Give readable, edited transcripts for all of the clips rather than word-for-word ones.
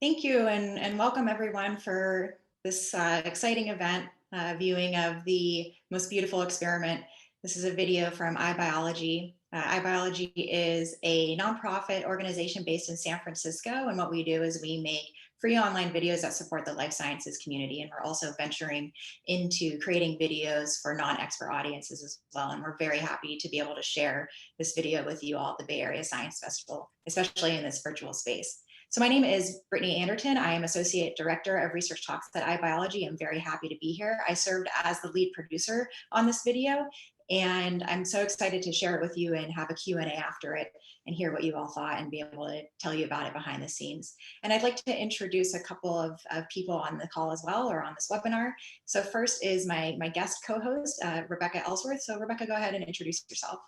Thank you, and welcome everyone for this exciting event, viewing of the most beautiful experiment. This is a video from iBiology. iBiology is a nonprofit organization based in San Francisco, and what we do is we make free online videos that support the life sciences community, and we're also venturing into creating videos for non-expert audiences as well, and we're very happy to be able to share this video with you all at the Bay Area Science Festival, especially in this virtual space. So my name is Brittany Anderton. I am Associate Director of Research Talks at iBiology. I'm very happy to be here. I served as the lead producer on this video, and I'm so excited to share it with you and have a Q&A after it and hear what you all thought and be able to tell you about it behind the scenes. And I'd like to introduce a couple of people on the call as well, or on this webinar. So first is my guest co-host, Rebecca Ellsworth. So Rebecca, go ahead and introduce yourself.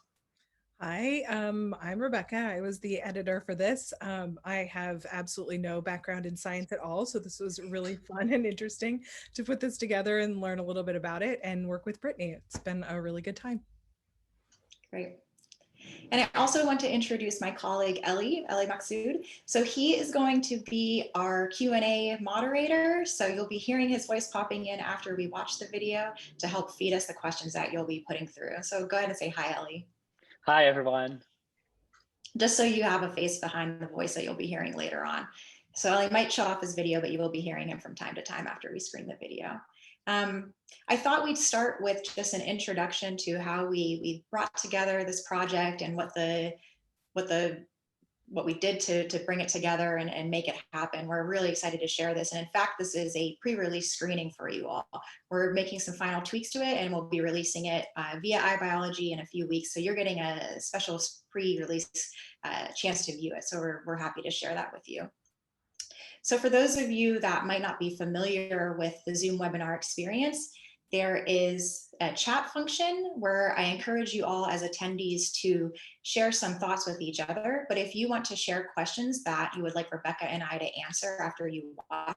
Hi, I'm Rebecca. I was the editor for this. I have absolutely no background in science at all, so this was really fun and interesting to put this together and learn a little bit about it and work with Brittany. It's been a really good time. Great. And I also want to introduce my colleague, Ellie Maksoud. So he is going to be our Q&A moderator. So you'll be hearing his voice popping in after we watch the video to help feed us the questions that you'll be putting through. So go ahead and say hi, Ellie. Hi, everyone. Just so you have a face behind the voice that you'll be hearing later on. So Ellie might shut off his video, but you will be hearing him from time to time after we screen the video. I thought we'd start with just an introduction to how we brought together this project and what we did to bring it together and make it happen. We're really excited to share this. And in fact, this is a pre-release screening for you all. We're making some final tweaks to it, and we'll be releasing it via iBiology in a few weeks. So you're getting a special pre-release chance to view it. So we're happy to share that with you. So for those of you that might not be familiar with the Zoom webinar experience, there is a chat function where I encourage you all as attendees to share some thoughts with each other. But if you want to share questions that you would like Rebecca and I to answer after you watch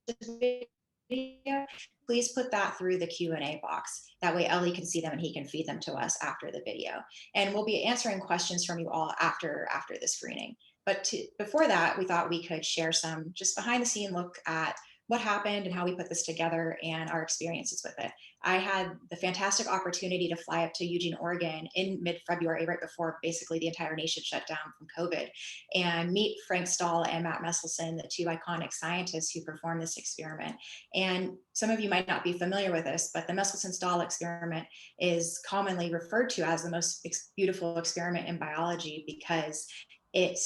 the video, please put that through the Q&A box. That way Ellie can see them and he can feed them to us after the video. And we'll be answering questions from you all after the screening. But before that, we thought we could share some just behind the scene look at what happened and how we put this together and our experiences with it. I had the fantastic opportunity to fly up to Eugene, Oregon in mid-February, right before basically the entire nation shut down from COVID, and meet Frank Stahl and Matt Meselson, the two iconic scientists who performed this experiment. And some of you might not be familiar with this, but the Meselson-Stahl experiment is commonly referred to as the most beautiful experiment in biology because it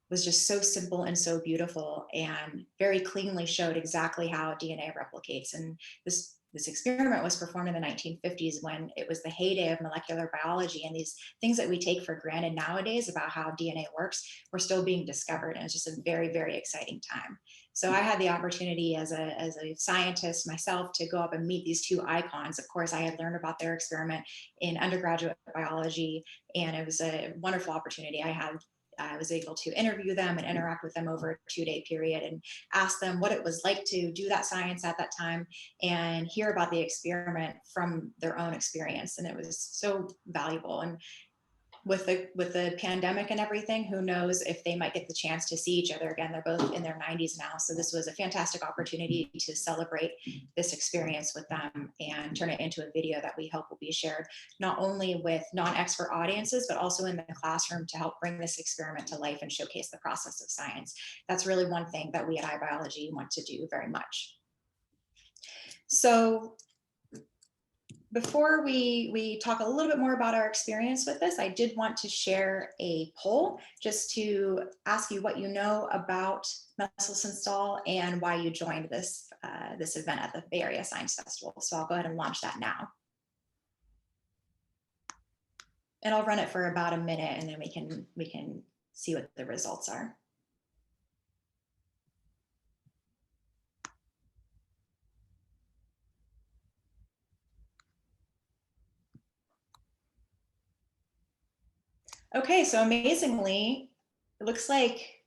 was just so simple and so beautiful and very cleanly showed exactly how DNA replicates. And this experiment was performed in the 1950s when it was the heyday of molecular biology, and these things that we take for granted nowadays about how DNA works were still being discovered, and it's just a very, very exciting time. So I had the opportunity as a scientist myself to go up and meet these two icons. Of course, I had learned about their experiment in undergraduate biology, and it was a wonderful opportunity. I was able to interview them and interact with them over a 2-day period and ask them what it was like to do that science at that time and hear about the experiment from their own experience. And it was so valuable. And with the pandemic and everything, who knows if they might get the chance to see each other again. They're both in their 90s now. So this was a fantastic opportunity to celebrate this experience with them and turn it into a video that we hope will be shared not only with non-expert audiences, but also in the classroom to help bring this experiment to life and showcase the process of science. That's really one thing that we at iBiology want to do very much. So before we talk a little bit more about our experience with this, I did want to share a poll just to ask you what you know about Meselson-Stahl and why you joined this event at the Bay Area Science Festival. So I'll go ahead and launch that now. And I'll run it for about a minute, and then we can see what the results are. Okay, so amazingly, it looks like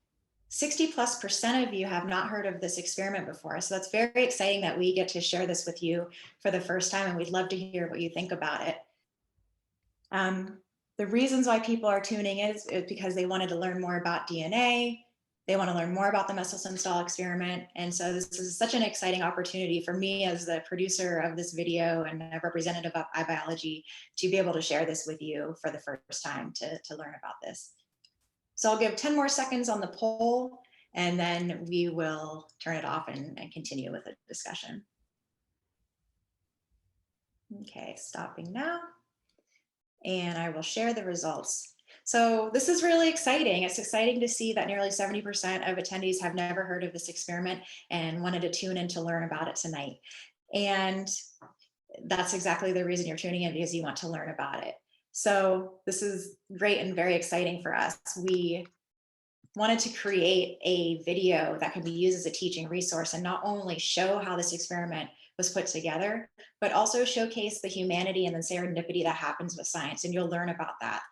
60+% of you have not heard of this experiment before. So that's very exciting that we get to share this with you for the first time, and we'd love to hear what you think about it. The reasons why people are tuning in is because they wanted to learn more about DNA. They want to learn more about the Meselson-Stahl experiment. And so this is such an exciting opportunity for me as the producer of this video and a representative of iBiology to be able to share this with you for the first time to learn about this. So I'll give 10 more seconds on the poll, and then we will turn it off and continue with the discussion. Okay, stopping now. And I will share the results. So this is really exciting. It's exciting to see that nearly 70% of attendees have never heard of this experiment and wanted to tune in to learn about it tonight. And that's exactly the reason you're tuning in, because you want to learn about it. So this is great and very exciting for us. We wanted to create a video that could be used as a teaching resource and not only show how this experiment was put together, but also showcase the humanity and the serendipity that happens with science. And you'll learn about that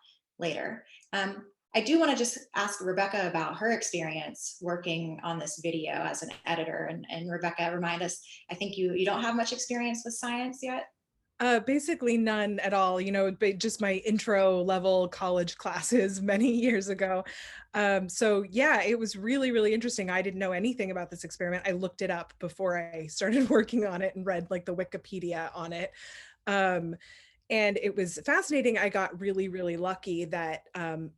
later. I do want to just ask Rebecca about her experience working on this video as an editor. And Rebecca, remind us, I think you don't have much experience with science yet? Basically none at all, you know, just my intro level college classes many years ago. So yeah, it was really, really interesting. I didn't know anything about this experiment. I looked it up before I started working on it and read like the Wikipedia on it. And it was fascinating. I got really, really lucky that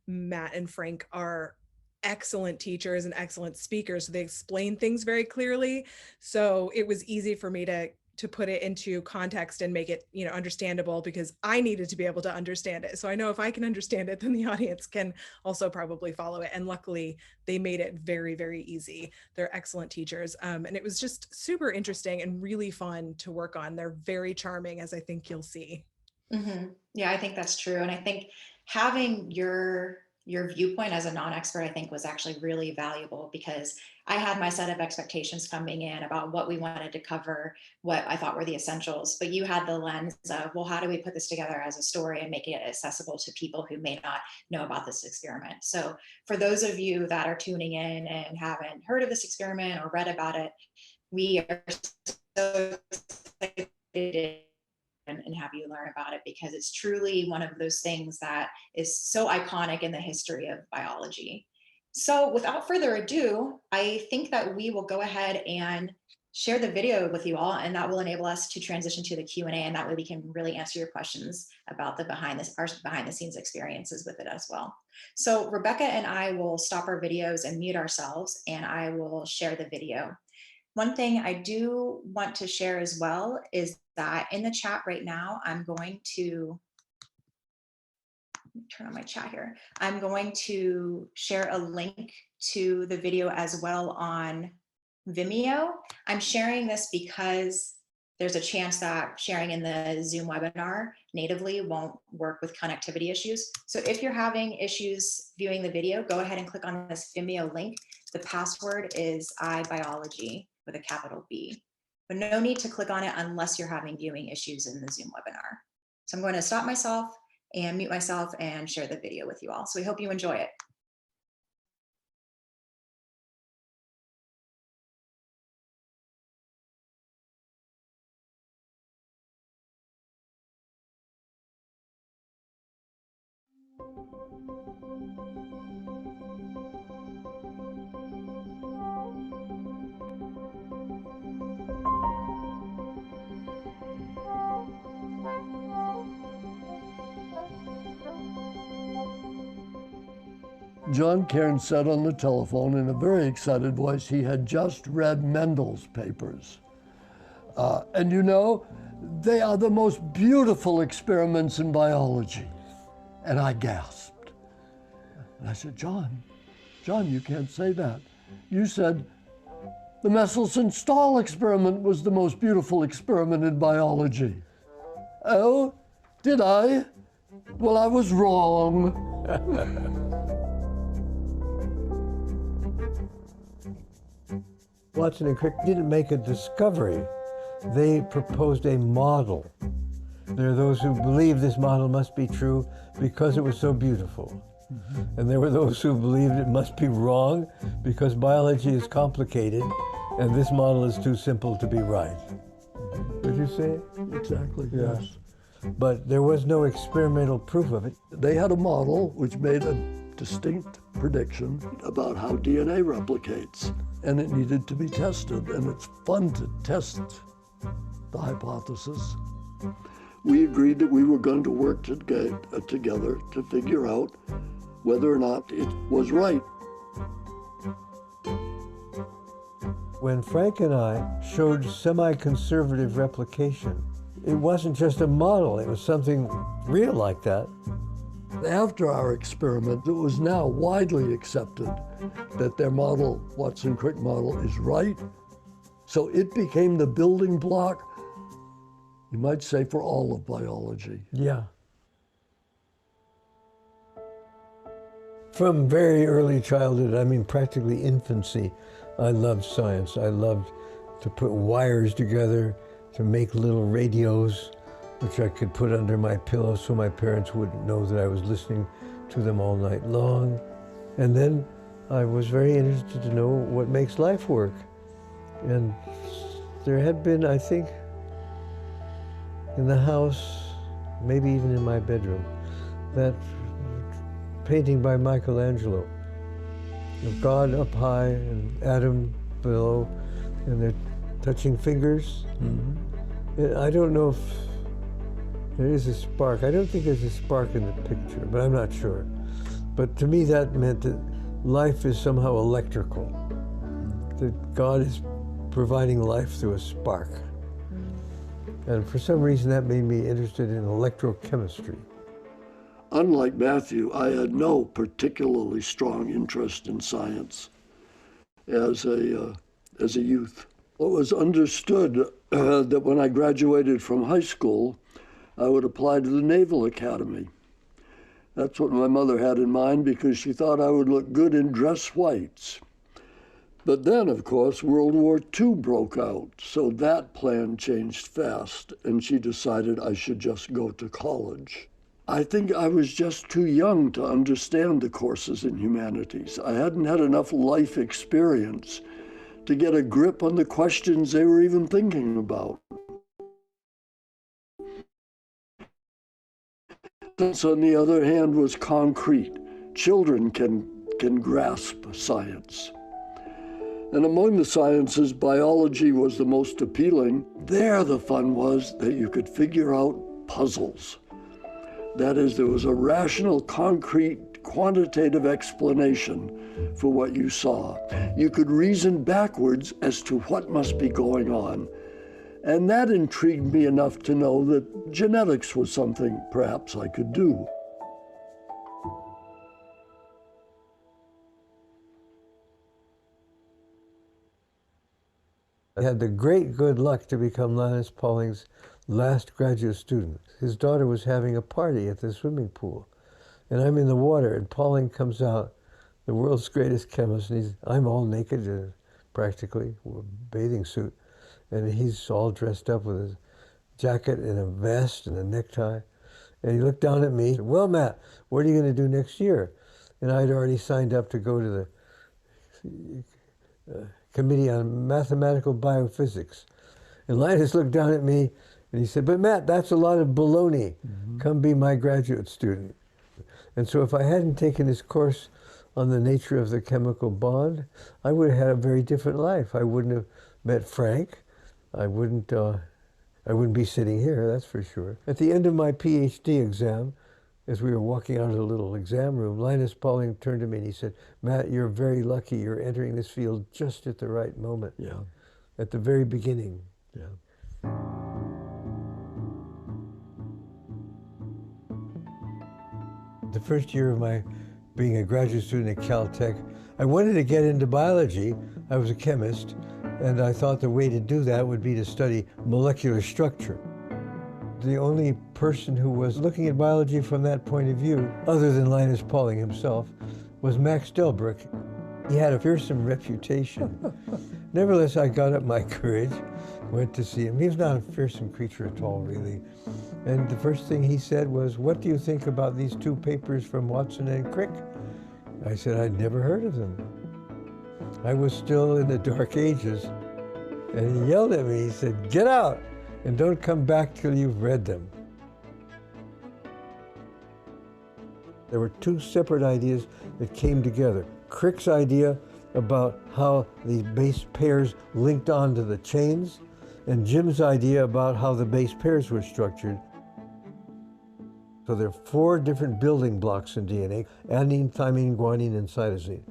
Matt and Frank are excellent teachers and excellent speakers. So they explain things very clearly. So it was easy for me to put it into context and make it, you know, understandable, because I needed to be able to understand it. So I know if I can understand it, then the audience can also probably follow it. And luckily they made it very, very easy. They're excellent teachers. And it was just super interesting and really fun to work on. They're very charming, as I think you'll see. Mm-hmm. Yeah, I think that's true. And I think having your viewpoint as a non-expert, I think, was actually really valuable, because I had my set of expectations coming in about what we wanted to cover, what I thought were the essentials, but you had the lens of, well, how do we put this together as a story and make it accessible to people who may not know about this experiment? So for those of you that are tuning in and haven't heard of this experiment or read about it, we are so excited and have you learn about it, because it's truly one of those things that is so iconic in the history of biology. So without further ado, I think that we will go ahead and share the video with you all, and that will enable us to transition to the Q&A, and that way we can really answer your questions about the behind the scenes experiences with it as well. So Rebecca and I will stop our videos and mute ourselves, and I will share the video. One thing I do want to share as well is that in the chat right now, I'm going to turn on my chat here. I'm going to share a link to the video as well on Vimeo. I'm sharing this because there's a chance that sharing in the Zoom webinar natively won't work with connectivity issues. So if you're having issues viewing the video, go ahead and click on this Vimeo link. The password is iBiology with a capital B, but no need to click on it unless you're having viewing issues in the Zoom webinar. So I'm going to stop myself and mute myself and share the video with you all. So we hope you enjoy it. John Cairn said on the telephone in a very excited voice he had just read Mendel's papers. And you know, they are the most beautiful experiments in biology. And I gasped. And I said, John, you can't say that. You said the Meselson-Stahl experiment was the most beautiful experiment in biology. Oh, did I? Well, I was wrong. Watson and Crick didn't make a discovery. They proposed a model. There are those who believe this model must be true because it was so beautiful. And there were those who believed it must be wrong because biology is complicated and this model is too simple to be right. Would you say it? Exactly, Yeah. yes. But there was no experimental proof of it. They had a model which made a distinct prediction about how DNA replicates, and it needed to be tested, and it's fun to test the hypothesis. We agreed that we were going to work together to figure out whether or not it was right. When Frank and I showed semi-conservative replication, it wasn't just a model, it was something real like that. After our experiment, it was now widely accepted that their model, Watson Crick model, is right. So it became the building block, you might say, for all of biology. Yeah. From very early childhood, I mean practically infancy, I loved science. I loved to put wires together, to make little radios, which I could put under my pillow so my parents wouldn't know that I was listening to them all night long. And then I was very interested to know what makes life work. And there had been, I think, in the house, maybe even in my bedroom, that painting by Michelangelo, of God up high and Adam below, and they're touching fingers. And I don't know if there is a spark. I don't think there's a spark in the picture, but I'm not sure. But to me, that meant that life is somehow electrical, that God is providing life through a spark. And for some reason, that made me interested in electrochemistry. Unlike Matthew, I had no particularly strong interest in science as a youth. It was understood that when I graduated from high school, I would apply to the Naval Academy. That's what my mother had in mind because she thought I would look good in dress whites. But then, of course, World War II broke out, so that plan changed fast, and she decided I should just go to college. I think I was just too young to understand the courses in humanities. I hadn't had enough life experience to get a grip on the questions they were even thinking about. Science, on the other hand, was concrete. Children can grasp science. And among the sciences, biology was the most appealing. There, the fun was that you could figure out puzzles. That is, there was a rational, concrete, quantitative explanation for what you saw. You could reason backwards as to what must be going on. And that intrigued me enough to know that genetics was something perhaps I could do. I had the great good luck to become Linus Pauling's last graduate student. His daughter was having a party at the swimming pool, and I'm in the water, and Pauling comes out, the world's greatest chemist, and I'm all naked, practically, with a bathing suit, and he's all dressed up with a jacket and a vest and a necktie, and he looked down at me and said, "Well, Matt, what are you going to do next year?" And I'd already signed up to go to the Committee on Mathematical Biophysics. And Linus looked down at me and he said, "But Matt, that's a lot of baloney. Come be my graduate student." And so if I hadn't taken this course on the nature of the chemical bond, I would have had a very different life. I wouldn't have met Frank. I wouldn't be sitting here, that's for sure. At the end of my PhD exam, as we were walking out of the little exam room, Linus Pauling turned to me and he said, "Matt, you're very lucky. You're entering this field just at the right moment." Yeah. At the very beginning. Yeah. The first year of my being a graduate student at Caltech, I wanted to get into biology. I was a chemist, and I thought the way to do that would be to study molecular structure. The only person who was looking at biology from that point of view, other than Linus Pauling himself, was Max Delbert. He had a fearsome reputation. Nevertheless, I got up my courage, went to see him. He was not a fearsome creature at all, really. And the first thing he said was, "What do you think about these two papers from Watson and Crick?" I said, "I'd never heard of them." I was still in the dark ages. And he yelled at me, he said, "Get out! And don't come back till you've read them." There were two separate ideas that came together. Crick's idea about how the base pairs linked onto the chains, and Jim's idea about how the base pairs were structured. So there are 4 different building blocks in DNA: adenine, thymine, guanine, and cytosine.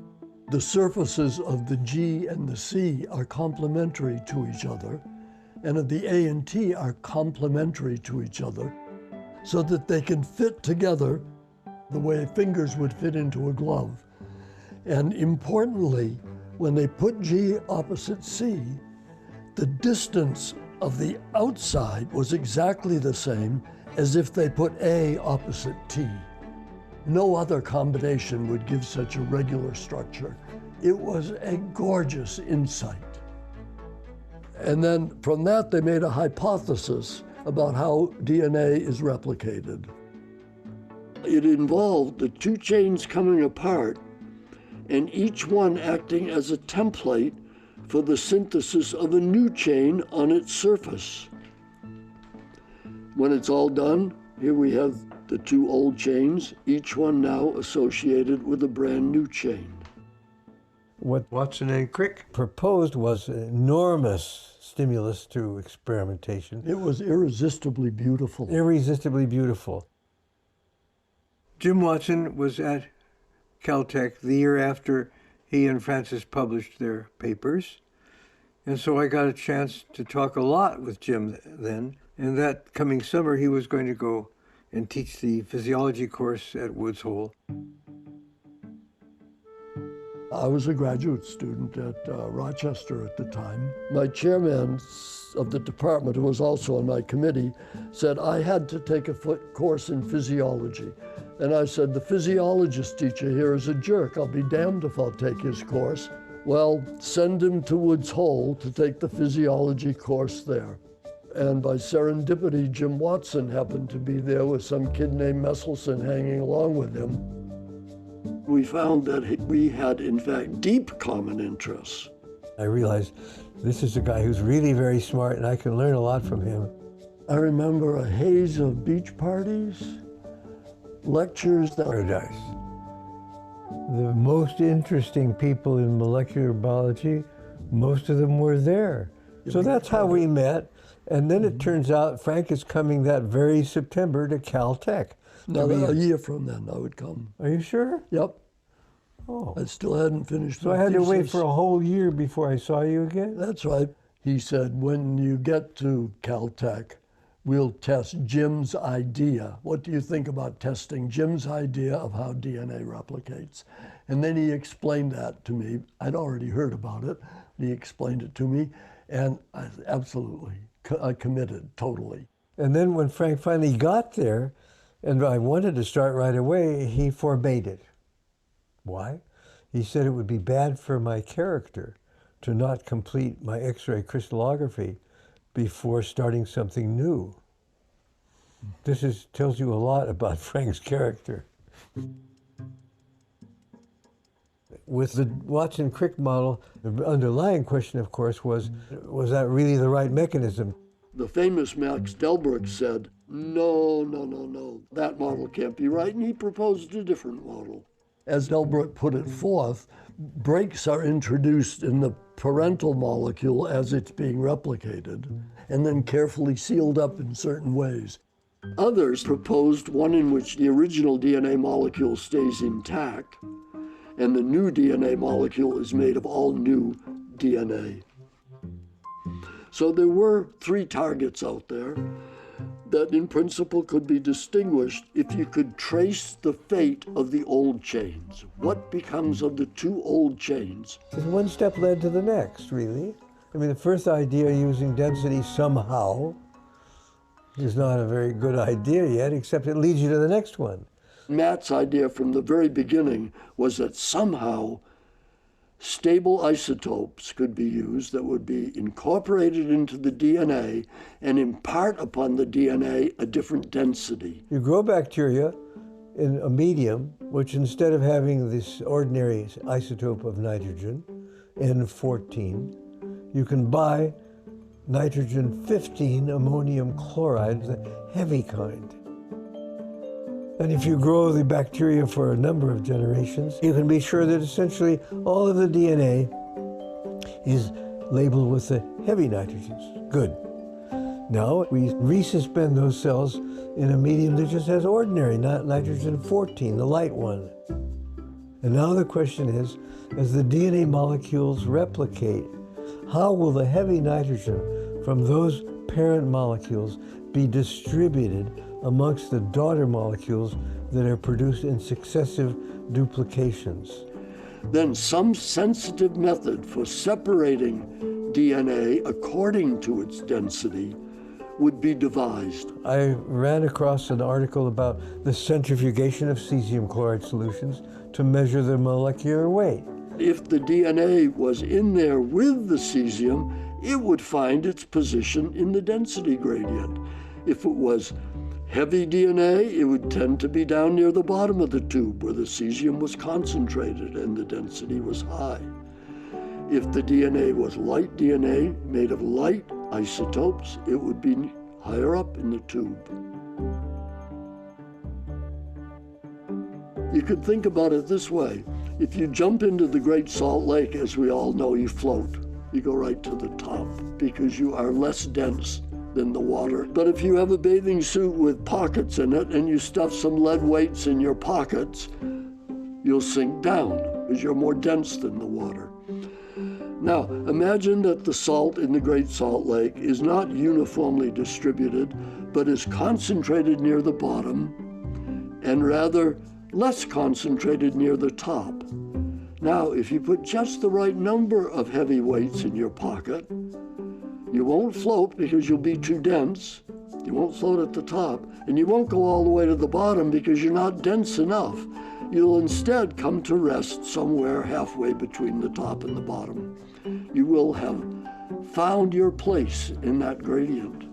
The surfaces of the G and the C are complementary to each other, and of the A and T are complementary to each other, so that they can fit together the way fingers would fit into a glove. And importantly, when they put G opposite C, the distance of the outside was exactly the same as if they put A opposite T. No other combination would give such a regular structure. It was a gorgeous insight. And then from that, they made a hypothesis about how DNA is replicated. It involved the 2 chains coming apart and each one acting as a template for the synthesis of a new chain on its surface. When it's all done, here we have the 2 old chains, each one now associated with a brand new chain. What Watson and Crick proposed was an enormous stimulus to experimentation. It was irresistibly beautiful. Irresistibly beautiful. Jim Watson was at Caltech the year after he and Francis published their papers. And so I got a chance to talk a lot with Jim then. And that coming summer, he was going to go and teach the physiology course at Woods Hole. I was a graduate student at Rochester at the time. My chairman of the department, who was also on my committee, said I had to take a course in physiology. And I said, the physiologist teacher here is a jerk. I'll be damned if I'll take his course. Well, send him to Woods Hole to take the physiology course there. And by serendipity, Jim Watson happened to be there with some kid named Meselson hanging along with him. We found that we had, in fact, deep common interests. I realized this is a guy who's really very smart and I can learn a lot from him. I remember a haze of beach parties, lectures. Paradise. The most interesting people in molecular biology, most of them were there. So that's how we met. And then it turns out Frank is coming that very September to Caltech. Now, a year from then, I would come. Are you sure? Yep. Oh. I still hadn't finished. So I had to wait for a whole year before I saw you again? That's right. He said, when you get to Caltech, we'll test Jim's idea. What do you think about testing Jim's idea of how DNA replicates? And then he explained that to me. I'd already heard about it. He explained it to me, and I committed totally. And then when Frank finally got there, and I wanted to start right away, he forbade it. Why? He said it would be bad for my character to not complete my X-ray crystallography before starting something new. This tells you a lot about Frank's character. With the Watson Crick model, the underlying question, of course, was that really the right mechanism? The famous Max Delbert said, no, that model can't be right, and he proposed a different model. As Delbert put it forth, breaks are introduced in the parental molecule as it's being replicated, and then carefully sealed up in certain ways. Others proposed one in which the original DNA molecule stays intact, and the new DNA molecule is made of all new DNA. So there were 3 targets out there that in principle could be distinguished if you could trace the fate of the old chains. What becomes of the 2 old chains? One step led to the next, really. I mean, the first idea using density somehow is not a very good idea yet, except it leads you to the next one. Matt's idea from the very beginning was that somehow stable isotopes could be used that would be incorporated into the DNA and impart upon the DNA a different density. You grow bacteria in a medium, which instead of having this ordinary isotope of nitrogen, N14, you can buy nitrogen 15 ammonium chloride, the heavy kind. And if you grow the bacteria for a number of generations, you can be sure that essentially all of the DNA is labeled with the heavy nitrogens. Good. Now we resuspend those cells in a medium that just has ordinary, not nitrogen-14, the light one. And now the question is, as the DNA molecules replicate, how will the heavy nitrogen from those parent molecules be distributed amongst the daughter molecules that are produced in successive duplications? Then some sensitive method for separating DNA according to its density would be devised. I ran across an article about the centrifugation of cesium chloride solutions to measure their molecular weight. If the DNA was in there with the cesium, it would find its position in the density gradient. If it was heavy DNA, it would tend to be down near the bottom of the tube where the cesium was concentrated and the density was high. If the DNA was light DNA, made of light isotopes, it would be higher up in the tube. You could think about it this way. If you jump into the Great Salt Lake, as we all know, you float. You go right to the top because you are less dense than the water. But if you have a bathing suit with pockets in it and you stuff some lead weights in your pockets, you'll sink down because you're more dense than the water. Now, imagine that the salt in the Great Salt Lake is not uniformly distributed, but is concentrated near the bottom and rather less concentrated near the top. Now, if you put just the right number of heavy weights in your pocket, you won't float because you'll be too dense. You won't float at the top, and you won't go all the way to the bottom because you're not dense enough. You'll instead come to rest somewhere halfway between the top and the bottom. You will have found your place in that gradient.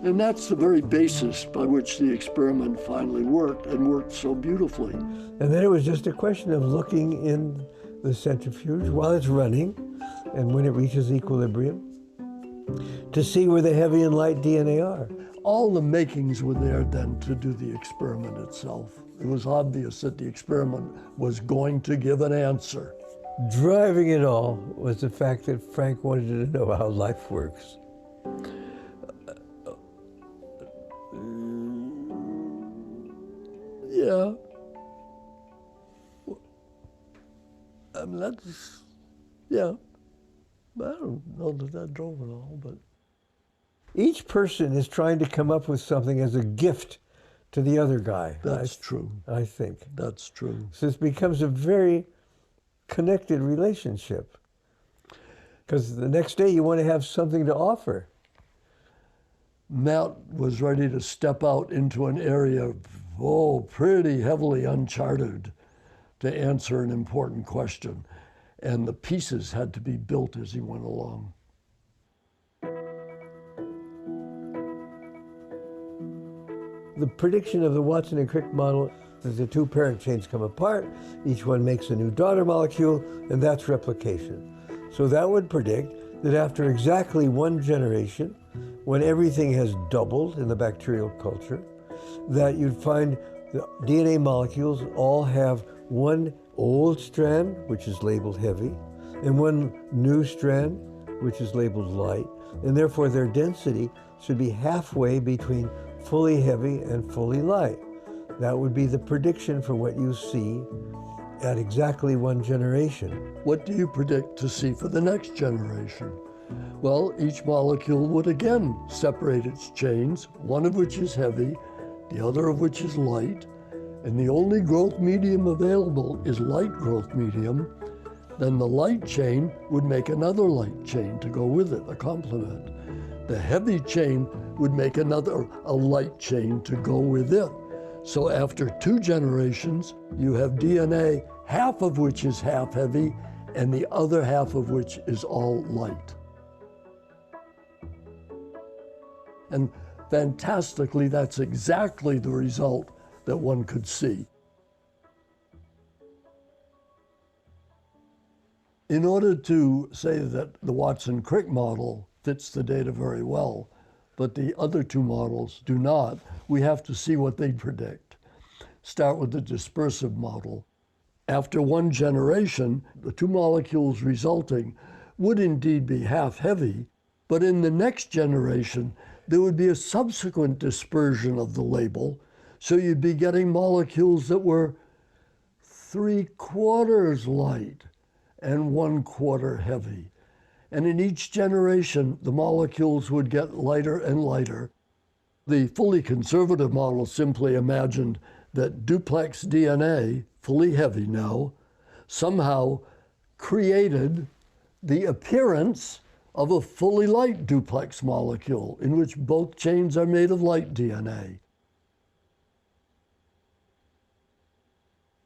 And that's the very basis by which the experiment finally worked, and worked so beautifully. And then it was just a question of looking in the centrifuge while it's running and when it reaches equilibrium to see where the heavy and light DNA are. All the makings were there then to do the experiment itself. It was obvious that the experiment was going to give an answer. Driving it all was the fact that Frank wanted to know how life works. Yeah. I mean, that's, yeah. I don't know that that drove it all, but. Each person is trying to come up with something as a gift to the other guy. That's true. I think. That's true. So it becomes a very connected relationship. Because the next day you want to have something to offer. Matt was ready to step out into an area, pretty heavily uncharted, to answer an important question. And the pieces had to be built as he went along. The prediction of the Watson and Crick model is the two parent chains come apart, each one makes a new daughter molecule, and that's replication. So that would predict that after exactly one generation, when everything has doubled in the bacterial culture, that you'd find the DNA molecules all have one old strand, which is labeled heavy, and one new strand, which is labeled light, and therefore their density should be halfway between fully heavy and fully light. That would be the prediction for what you see at exactly one generation. What do you predict to see for the next generation? Well, each molecule would again separate its chains, one of which is heavy, the other of which is light, and the only growth medium available is light growth medium. Then the light chain would make another light chain to go with it, a complement. The heavy chain would make a light chain to go with it. So after 2 generations, you have DNA, half of which is half heavy, and the other half of which is all light. And fantastically, that's exactly the result that one could see. In order to say that the Watson Crick model fits the data very well, but the other 2 models do not, we have to see what they predict. start with the dispersive model. After one generation, the two molecules resulting would indeed be half heavy, but in the next generation, there would be a subsequent dispersion of the label, so you'd be getting molecules that were 3/4 light and 1/4 heavy. And in each generation, the molecules would get lighter and lighter. The fully conservative model simply imagined that duplex DNA, fully heavy now, somehow created the appearance of a fully light duplex molecule in which both chains are made of light DNA.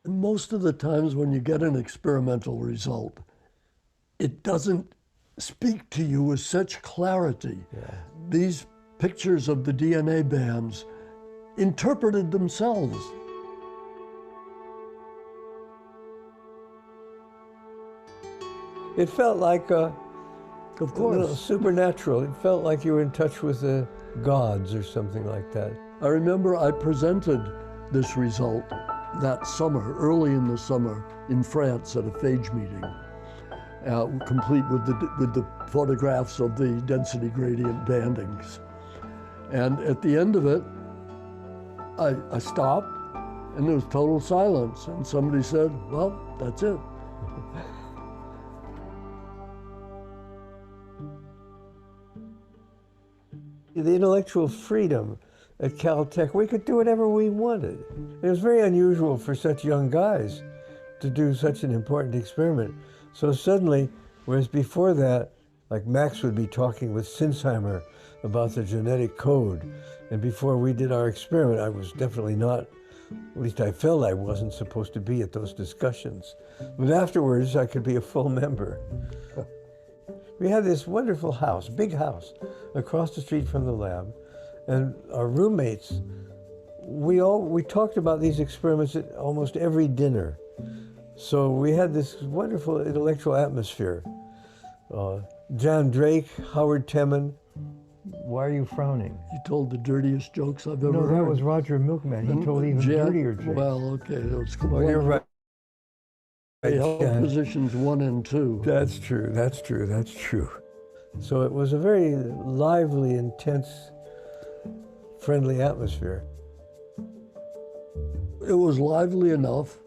And most of the times when you get an experimental result, it doesn't speak to you with such clarity. Yeah. These pictures of the DNA bands interpreted themselves. It felt like Of a little course. supernatural. It felt like you were in touch with the gods or something like that. I remember I presented this result that summer, early in the summer, in France at a phage meeting, complete with the photographs of the density gradient bandings. And at the end of it, I stopped, and there was total silence. And somebody said, "Well, that's it." The intellectual freedom at Caltech, we could do whatever we wanted. It was very unusual for such young guys to do such an important experiment. So suddenly, whereas before that, like Max would be talking with Sinsheimer about the genetic code, and before we did our experiment, I was definitely not, at least I felt I wasn't supposed to be at those discussions. But afterwards, I could be a full member. We had this wonderful house, big house, across the street from the lab, and our roommates, we talked about these experiments at almost every dinner. So we had this wonderful intellectual atmosphere. John Drake, Howard Temin. Why are you frowning? You told the dirtiest jokes I've ever No, heard. that was Roger Milkman. He told even dirtier jokes. Well, okay, that's Well, you're right. They held Yeah. positions 1 and 2. That's true, that's true, that's true. So it was a very lively, intense, friendly atmosphere. It was lively enough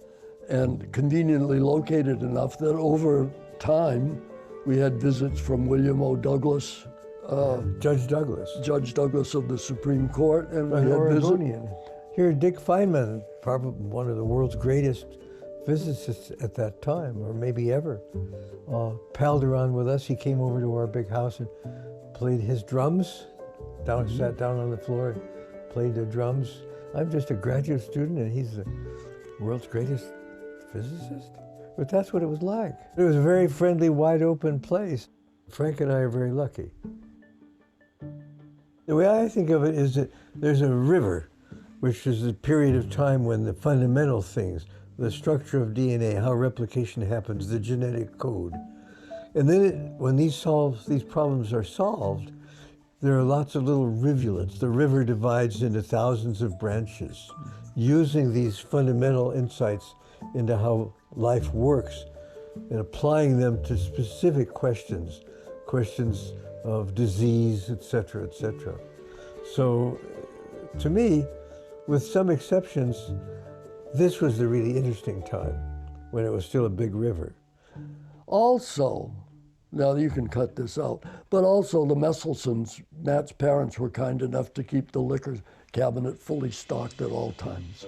and conveniently located enough that over time we had visits from William O. Douglas, Judge Douglas, Judge Douglas of the Supreme Court, and we an had visits. Oregonian. Here, Dick Feynman, probably one of the world's greatest physicists at that time, or maybe ever, palled around with us. He came over to our big house and played his drums, sat down on the floor and played the drums. I'm just a graduate student and he's the world's greatest physicist. But that's what it was like. It was a very friendly, wide open place. Frank and I are very lucky. The way I think of it is that there's a river, which is the period of time when the fundamental things, the structure of DNA, how replication happens, the genetic code. And then when these problems are solved, there are lots of little rivulets. The river divides into thousands of branches, using these fundamental insights into how life works and applying them to specific questions of disease, et cetera, et cetera. So to me, with some exceptions, this was the really interesting time when it was still a big river. Also, now you can cut this out, but also the Meselsons, Nat's parents, were kind enough to keep the liquor cabinet fully stocked at all times.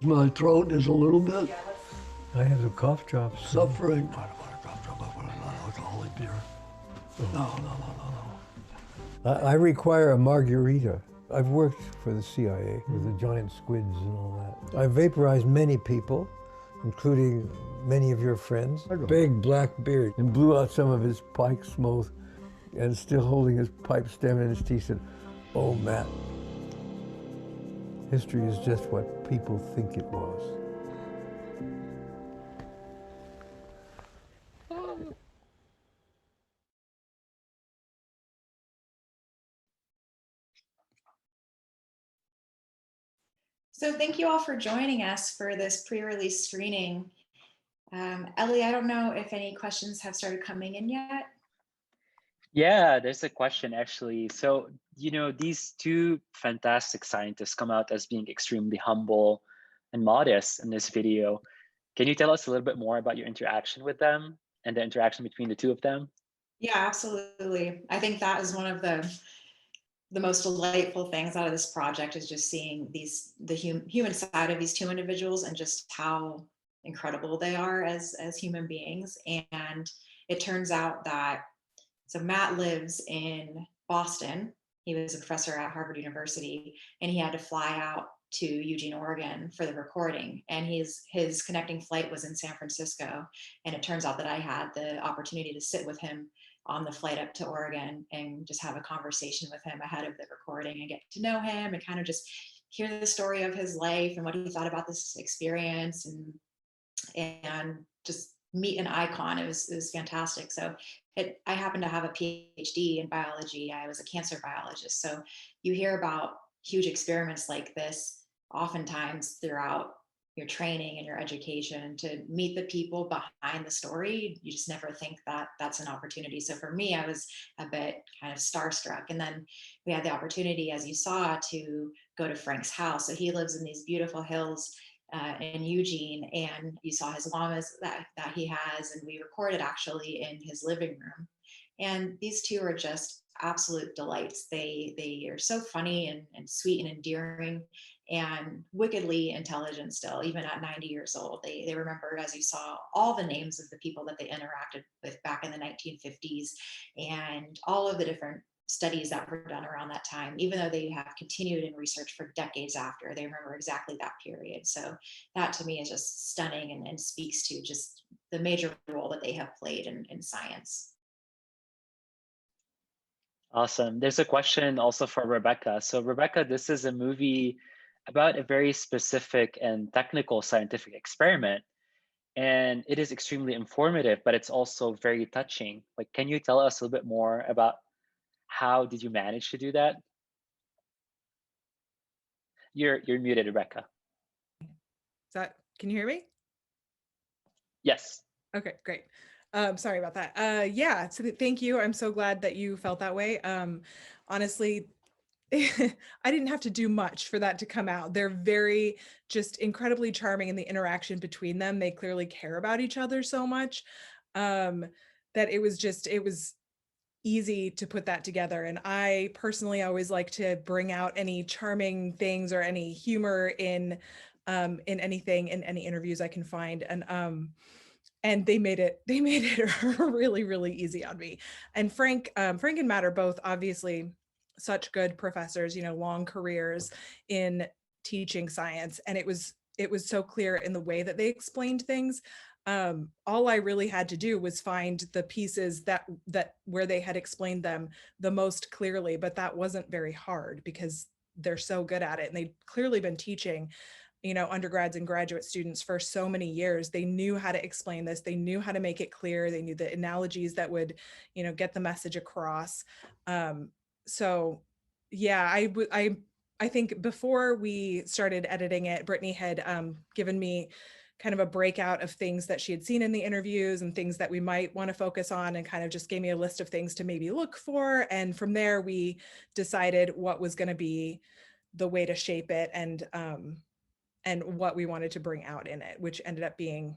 My throat is a little bit I have the cough drops. suffering. Non-alcoholic beer. No. I require a margarita. I've worked for the CIA with the giant squids and all that. I've vaporized many people including many of your friends. I know. Big black beard, and blew out some of his pipe smoke, and still holding his pipe stem in his teeth, said, "Oh, Matt, history is just what people think it was." So thank you all for joining us for this pre-release screening. Ellie, I don't know if any questions have started coming in yet. Yeah, there's a question actually. So, these two fantastic scientists come out as being extremely humble and modest in this video. Can you tell us a little bit more about your interaction with them and the interaction between the two of them? Yeah, absolutely. I think that is one of the most delightful things out of this project, is just seeing the human side of these two individuals and just how incredible they are as human beings. And it turns out that, so Matt lives in Boston. He was a professor at Harvard University, and he had to fly out to Eugene, Oregon for the recording. And his connecting flight was in San Francisco. And it turns out that I had the opportunity to sit with him on the flight up to Oregon and just have a conversation with him ahead of the recording and get to know him and kind of just hear the story of his life and what he thought about this experience, and just meet an icon. It was fantastic. So I happen to have a PhD in biology. I was a cancer biologist. So you hear about huge experiments like this oftentimes throughout your training and your education. To meet the people behind the story, you just never think that that's an opportunity. So for me, I was a bit kind of starstruck. And then we had the opportunity, as you saw, to go to Frank's house. So he lives in these beautiful hills in Eugene, and you saw his llamas that he has, and we recorded actually in his living room. And these two are just absolute delights. They are so funny and sweet and endearing, and wickedly intelligent still, even at 90 years old. They remembered, as you saw, all the names of the people that they interacted with back in the 1950s, and all of the different studies that were done around that time. Even though they have continued in research for decades after, they remember exactly that period. So that to me is just stunning, and speaks to just the major role that they have played in science. Awesome. There's a question also for Rebecca. So Rebecca, this is a movie about a very specific and technical scientific experiment. And it is extremely informative, but it's also very touching. Like, can you tell us a little bit more about how did you manage to do that? You're muted, Rebecca. Can you hear me? Yes. Okay, great. Sorry about that. Yeah, so thank you. I'm so glad that you felt that way. Honestly, I didn't have to do much for that to come out. They're very just incredibly charming in the interaction between them. They clearly care about each other so much that it was easy to put that together. And I personally always like to bring out any charming things or any humor in anything, in any interviews I can find. And they made it really, really easy on me. And Frank and Matt are both obviously such good professors, long careers in teaching science. And it was so clear in the way that they explained things. All I really had to do was find the pieces that where they had explained them the most clearly, but that wasn't very hard because they're so good at it. And they've clearly been teaching undergrads and graduate students for so many years. They knew how to explain this. They knew how to make it clear. They knew the analogies that would, get the message across. So yeah, I think before we started editing it, Brittany had given me kind of a breakout of things that she had seen in the interviews and things that we might want to focus on, and kind of just gave me a list of things to maybe look for. And from there, we decided what was going to be the way to shape it, and what we wanted to bring out in it, which ended up being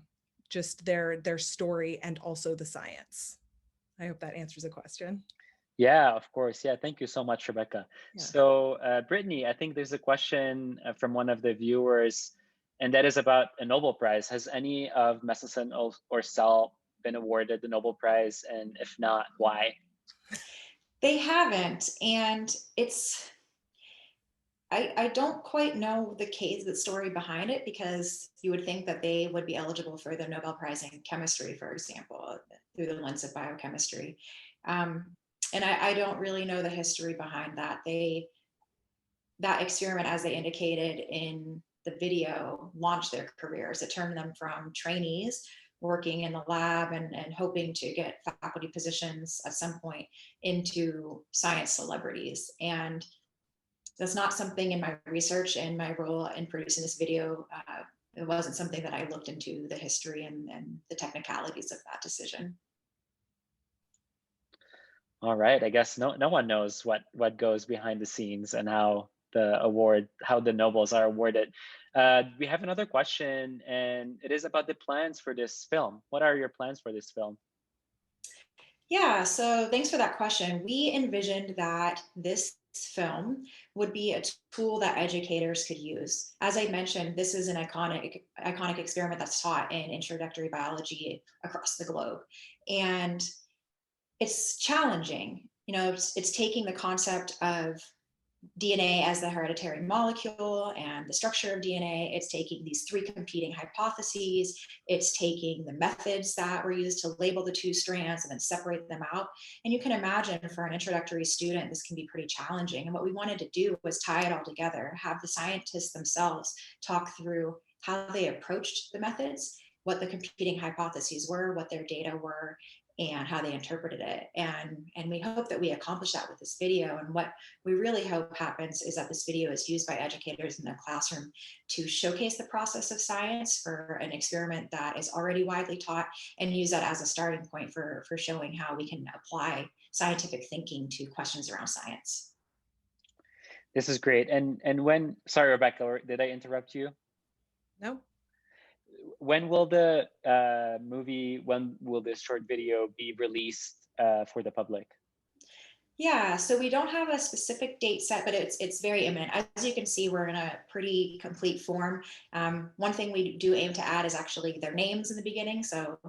just their story and also the science. I hope that answers the question. Yeah, of course. Yeah, thank you so much, Rebecca. Yeah. So Brittany, I think there's a question from one of the viewers, and that is about a Nobel Prize. Has any of Meselson or Stahl been awarded the Nobel Prize? And if not, why? They haven't. And I don't quite know the story behind it, because you would think that they would be eligible for the Nobel Prize in chemistry, for example, through the lens of biochemistry. And I don't really know the history behind that. That experiment, as they indicated in the video, launched their careers. It turned them from trainees working in the lab and hoping to get faculty positions at some point into science celebrities. And that's not something in my research and my role in producing this video. It wasn't something that I looked into the history and the technicalities of that decision. All right, I guess no one knows what goes behind the scenes and how the Nobels are awarded. We have another question, and it is about the plans for this film. What are your plans for this film? Yeah, so thanks for that question. We envisioned that this film would be a tool that educators could use. As I mentioned, this is an iconic experiment that's taught in introductory biology across the globe. And it's challenging. It's taking the concept of DNA as the hereditary molecule and the structure of DNA. It's taking these three competing hypotheses. It's taking the methods that were used to label the two strands and then separate them out. And you can imagine, for an introductory student, this can be pretty challenging. And what we wanted to do was tie it all together, have the scientists themselves talk through how they approached the methods, what the competing hypotheses were, what their data were, and how they interpreted it. And we hope that we accomplish that with this video. And what we really hope happens is that this video is used by educators in the classroom to showcase the process of science for an experiment that is already widely taught, and use that as a starting point for showing how we can apply scientific thinking to questions around science. This is great. And sorry, Rebecca, did I interrupt you? No. When will when will this short video be released for the public? Yeah, so we don't have a specific date set, but it's very imminent. As you can see, we're in a pretty complete form. One thing we do aim to add is actually their names in the beginning. So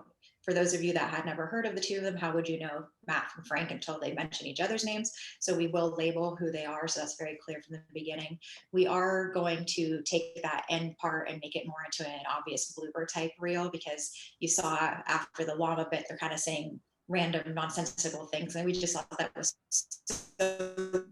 for those of you that had never heard of the two of them, how would you know Matt from Frank until they mention each other's names? So we will label who they are, so that's very clear from the beginning. We are going to take that end part and make it more into an obvious blooper type reel, because you saw after the llama bit, they're kind of saying random nonsensical things, and we just thought that was so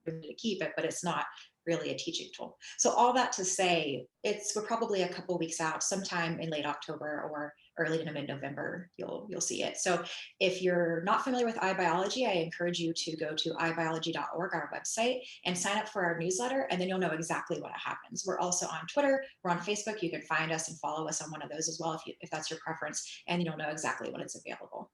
to keep it, but it's not really a teaching tool. So all that to say, we're probably a couple weeks out, sometime in late October or early to mid-November, you'll see it. So if you're not familiar with iBiology, I encourage you to go to iBiology.org, our website, and sign up for our newsletter, and then you'll know exactly what happens. We're also on Twitter, we're on Facebook. You can find us and follow us on one of those as well if that's your preference, and you'll know exactly when it's available.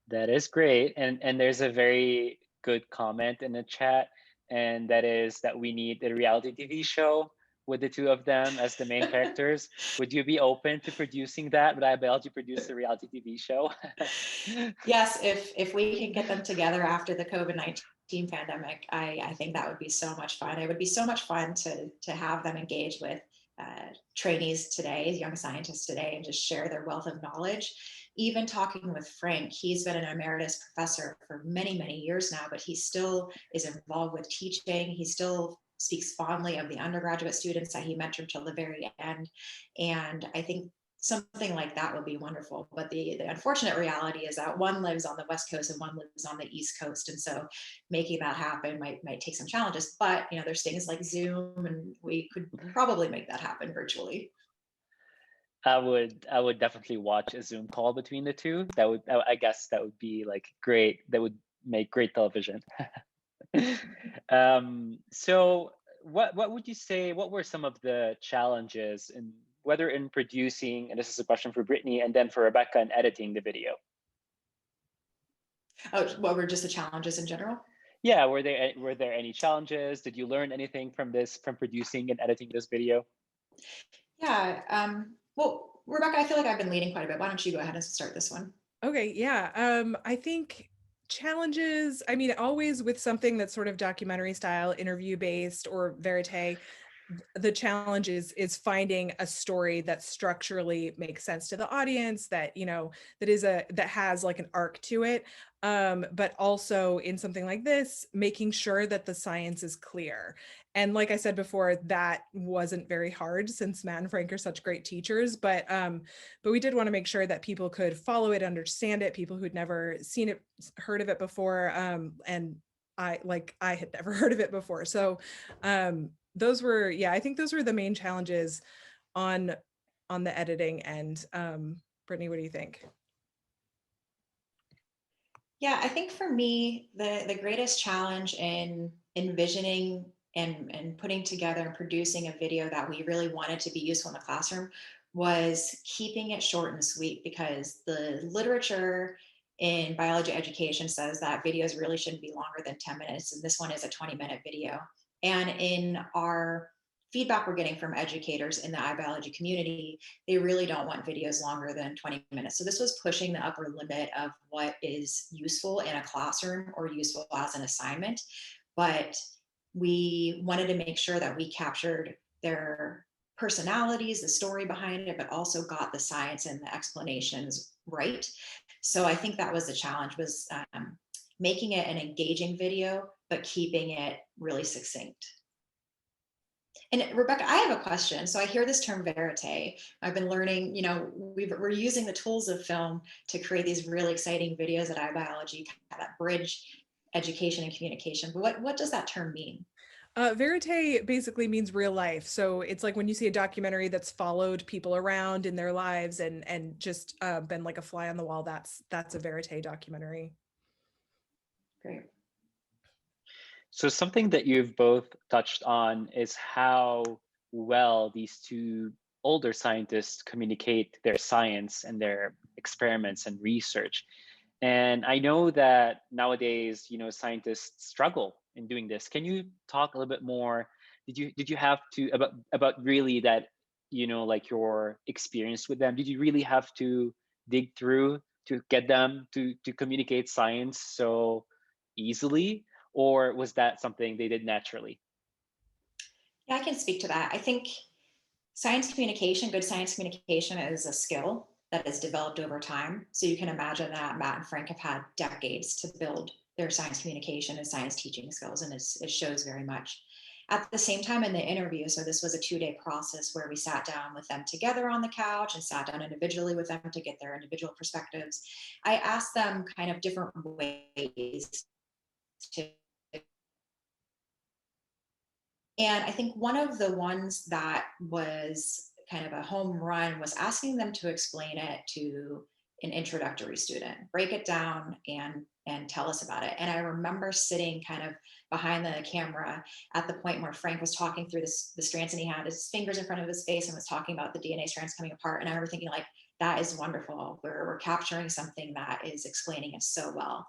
That is great. And there's a very good comment in the chat, and that is that we need a reality TV show with the two of them as the main characters. Would you be open to producing that? Would iBiology produce a reality TV show? Yes, if we can get them together after the COVID-19 pandemic, I think that would be so much fun. It would be so much fun to have them engage with trainees today, young scientists today, and just share their wealth of knowledge. Even talking with Frank, he's been an emeritus professor for many, many years now, but he still is involved with teaching. He still speaks fondly of the undergraduate students that he mentored till the very end. And I think something like that would be wonderful. But the unfortunate reality is that one lives on the West Coast and one lives on the East Coast. And so making that happen might take some challenges, but there's things like Zoom, and we could probably make that happen virtually. I would definitely watch a Zoom call between the two. I guess that would be like great. That would make great television. So what would you say, what were some of the challenges whether in producing, and this is a question for Brittany, and then for Rebecca, in editing the video? Oh, what were just the challenges in general? Yeah, were there any challenges? Did you learn anything from producing and editing this video? Yeah, well, Rebecca, I feel like I've been leading quite a bit. Why don't you go ahead and start this one? Okay, yeah. I think challenges, I mean, always with something that's sort of documentary style, interview based or verite, the challenge is finding a story that structurally makes sense to the audience, that, you know, that has like an arc to it, but also in something like this, making sure that the science is clear. And like I said before, that wasn't very hard since Matt and Frank are such great teachers, but we did want to make sure that people could follow it, understand it, people who'd never seen it, heard of it before, and I had never heard of it before. So those were, yeah, I think those were the main challenges on the editing end. Brittany, what do you think? Yeah, I think for me, the greatest challenge in envisioning and putting together and producing a video that we really wanted to be useful in the classroom was keeping it short and sweet, because the literature in biology education says that videos really shouldn't be longer than 10 minutes. And this one is a 20-minute video. And in our feedback we're getting from educators in the iBiology community, they really don't want videos longer than 20 minutes. So this was pushing the upper limit of what is useful in a classroom or useful as an assignment. But we wanted to make sure that we captured their personalities, the story behind it, but also got the science and the explanations right. So I think that was the challenge, was making it an engaging video, but keeping it really succinct. And Rebecca, I have a question. So I hear this term verite. I've been learning, you know, we're using the tools of film to create these really exciting videos at iBiology that bridge education and communication. But what does that term mean? Verite basically means real life. So it's like when you see a documentary that's followed people around in their lives and just been like a fly on the wall, that's a verite documentary. Great. So something that you've both touched on is how well these two older scientists communicate their science and their experiments and research. And I know that nowadays, you know, scientists struggle in doing this. Can you talk a little bit more? Did you have to about really that, you know, like your experience with them? Did you really have to dig through to get them to communicate science so easily, or was that something they did naturally? Yeah, I can speak to that. I think science communication, good science communication, is a skill that is developed over time. So you can imagine that Matt and Frank have had decades to build their science communication and science teaching skills, and it shows very much. At the same time in the interview, so this was a 2-day process where we sat down with them together on the couch and sat down individually with them to get their individual perspectives. I asked them kind of different ways to, and I think one of the ones that was kind of a home run was asking them to explain it to an introductory student, break it down and tell us about it. And I remember sitting kind of behind the camera at the point where Frank was talking through the strands, and he had his fingers in front of his face and was talking about the DNA strands coming apart. And I remember thinking, like, that is wonderful. We're capturing something that is explaining it so well.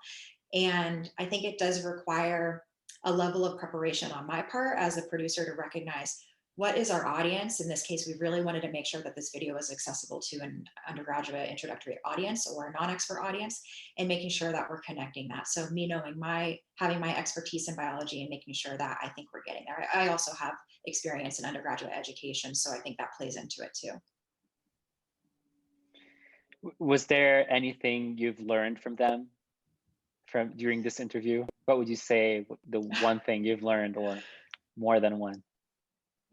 And I think it does require a level of preparation on my part as a producer to recognize what is our audience. In this case, we really wanted to make sure that this video was accessible to an undergraduate introductory audience or a non-expert audience, and making sure that we're connecting that. So me knowing having my expertise in biology and making sure that I think we're getting there. I also have experience in undergraduate education, so I think that plays into it too. Was there anything you've learned from them during this interview? What would you say the one thing you've learned, or more than one?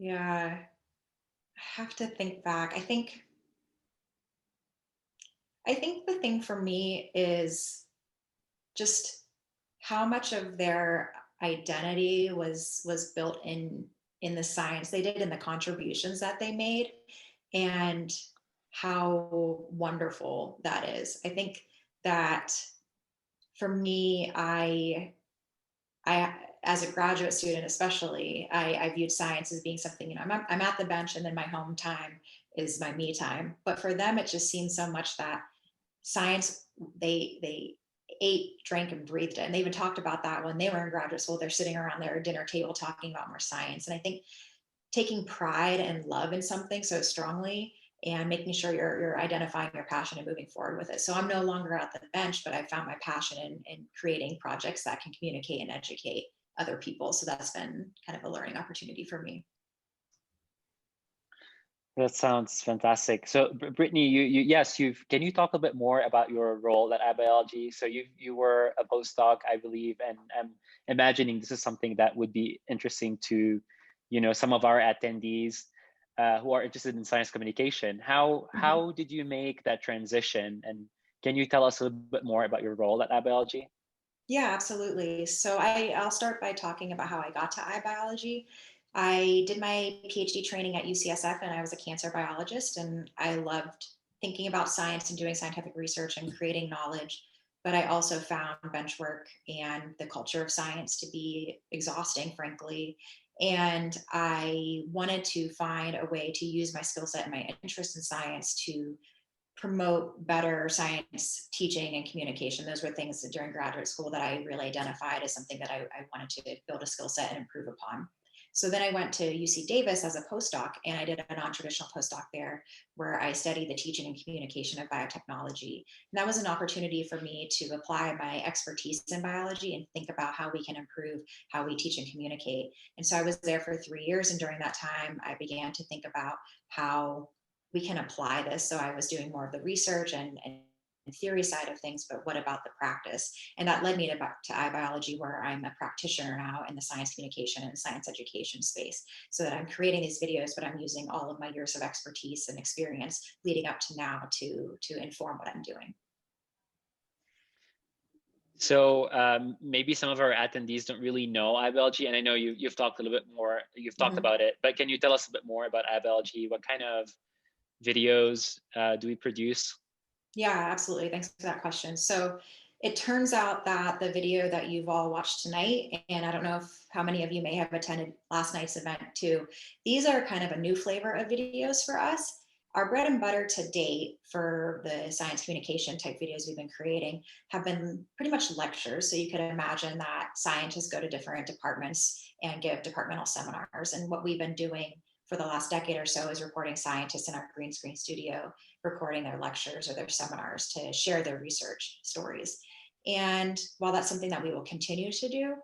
Yeah, I have to think back. I think the thing for me is just how much of their identity was built in the science they did and the contributions that they made, and how wonderful that is. I think that for me, I as a graduate student especially, I viewed science as being something, you know, I'm at the bench and then my home time is my me time. But for them, it just seemed so much that science, they ate, drank, and breathed it. And they even talked about that when they were in graduate school. They're sitting around their dinner table talking about more science. And I think taking pride and love in something so strongly and making sure you're identifying your passion and moving forward with it. So I'm no longer at the bench, but I found my passion in creating projects that can communicate and educate other people. So that's been kind of a learning opportunity for me. That sounds fantastic. So, Brittany, can you talk a bit more about your role at iBiology? So you were a postdoc, I believe, and I'm imagining this is something that would be interesting to, some of our attendees who are interested in science communication. How did you make that transition? And can you tell us a little bit more about your role at iBiology? Yeah, absolutely. So I'll start by talking about how I got to iBiology. I did my PhD training at UCSF and I was a cancer biologist, and I loved thinking about science and doing scientific research and creating knowledge. But I also found bench work and the culture of science to be exhausting, frankly. And I wanted to find a way to use my skill set and my interest in science to promote better science teaching and communication. Those were things that during graduate school that I really identified as something that I wanted to build a skill set and improve upon. So then I went to UC Davis as a postdoc, and I did a non-traditional postdoc there where I studied the teaching and communication of biotechnology. And that was an opportunity for me to apply my expertise in biology and think about how we can improve how we teach and communicate. And so I was there for 3 years. And during that time, I began to think about how we can apply this. So I was doing more of the research and theory side of things, but what about the practice? And that led me to iBiology, where I'm a practitioner now in the science communication and science education space, so that I'm creating these videos, but I'm using all of my years of expertise and experience leading up to now to inform what I'm doing. So maybe some of our attendees don't really know iBiology, and I know you've talked a little bit more, you've talked about it, but can you tell us a bit more about iBiology? What kind of videos do we produce? Yeah, absolutely. Thanks for that question. So it turns out that the video that you've all watched tonight, and I don't know how many of you may have attended last night's event too, these are kind of a new flavor of videos for us. Our bread and butter to date for the science communication type videos we've been creating have been pretty much lectures. So you could imagine that scientists go to different departments and give departmental seminars. And what we've been doing for the last decade or so is recording scientists in our green screen studio, recording their lectures or their seminars to share their research stories. And while that's something that we will continue to do,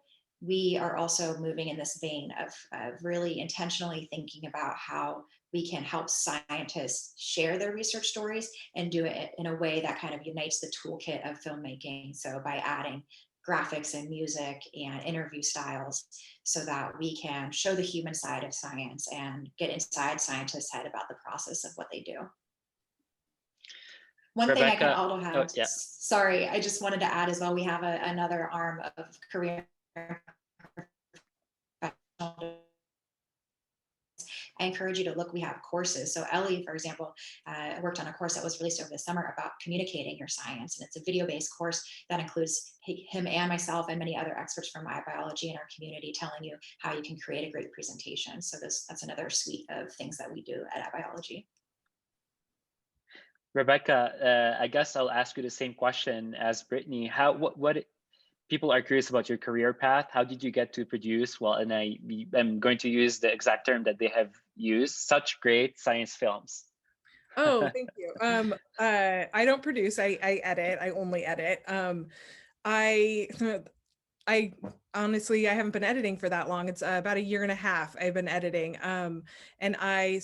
we are also moving in this vein of really intentionally thinking about how we can help scientists share their research stories and do it in a way that kind of unites the toolkit of filmmaking. So by adding graphics and music and interview styles so that we can show the human side of science and get inside scientists' head about the process of what they do. One thing I can also have, sorry, I just wanted to add as well, we have another arm of career professional. I encourage you to look, we have courses. So Ellie, for example, worked on a course that was released over the summer about communicating your science. And it's a video-based course that includes him and myself and many other experts from iBiology in our community telling you how you can create a great presentation. So that's another suite of things that we do at iBiology. Rebecca, I guess I'll ask you the same question as Brittany. What people are curious about your career path. How did you get to produce, well, and I'm going to use the exact term that they have used, such great science films? Oh, thank you. I don't produce, I edit, I only edit. I honestly, I haven't been editing for that long. It's about 1.5 years I've been editing. And I